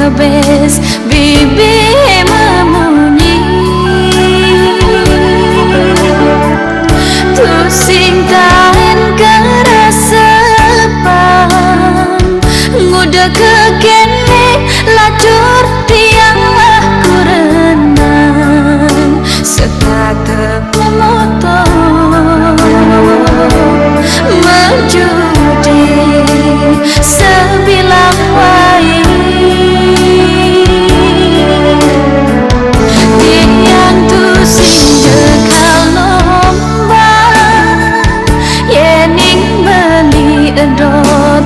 ngebes bibi memunyi tusing kain kerasepan nguda kekene lacur tiang aku renang sekata memotong menjudi sebilang wai yang tusing dekal nombang yening beli edot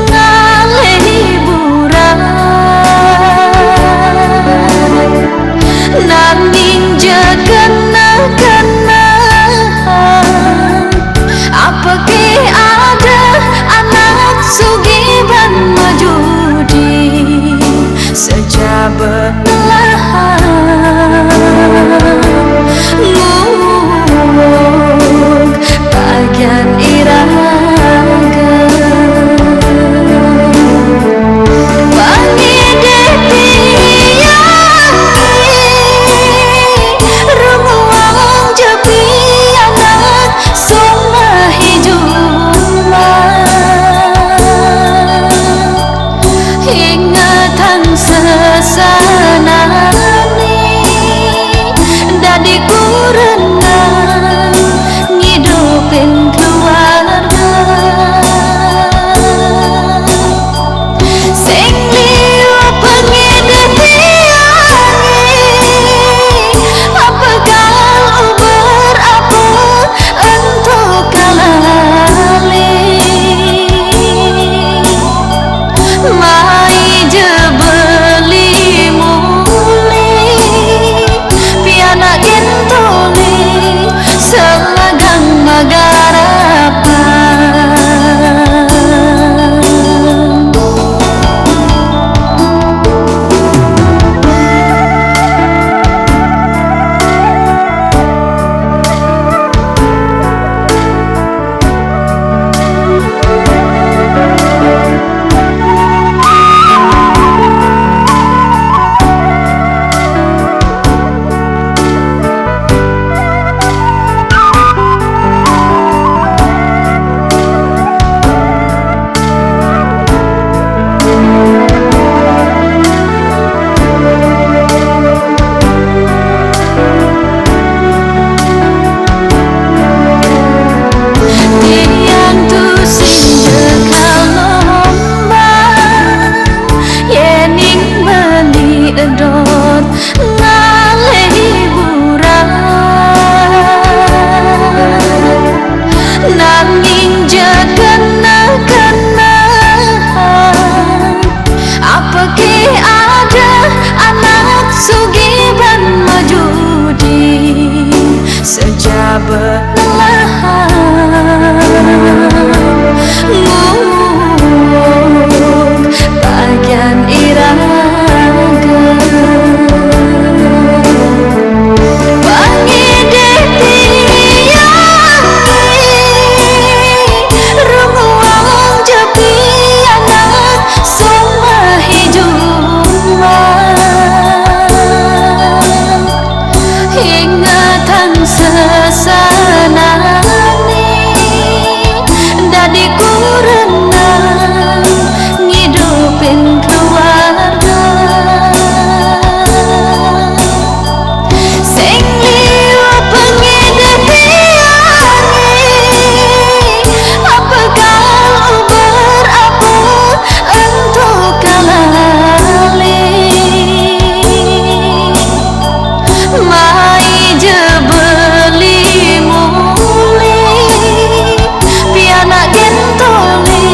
ngale hiburan nanging kena apa ke ada anak sugiban majudi sejak belahan nguk bagian iraga sesanani dadi kurenang ngidupin keluarga sing liu pengen apa kal uber apa untuk kalali mai jebeli muli piana gentoli selagang magarapan edot ngale hiburan nanging kena apa ke ada anak sugiban majudi sejak belahan nguk bagian iraga sesanani dadi kurenang ngidupin keluarga sing liu pengen apa kal uber apa untuk kalali mai jebeli muli piana gentoli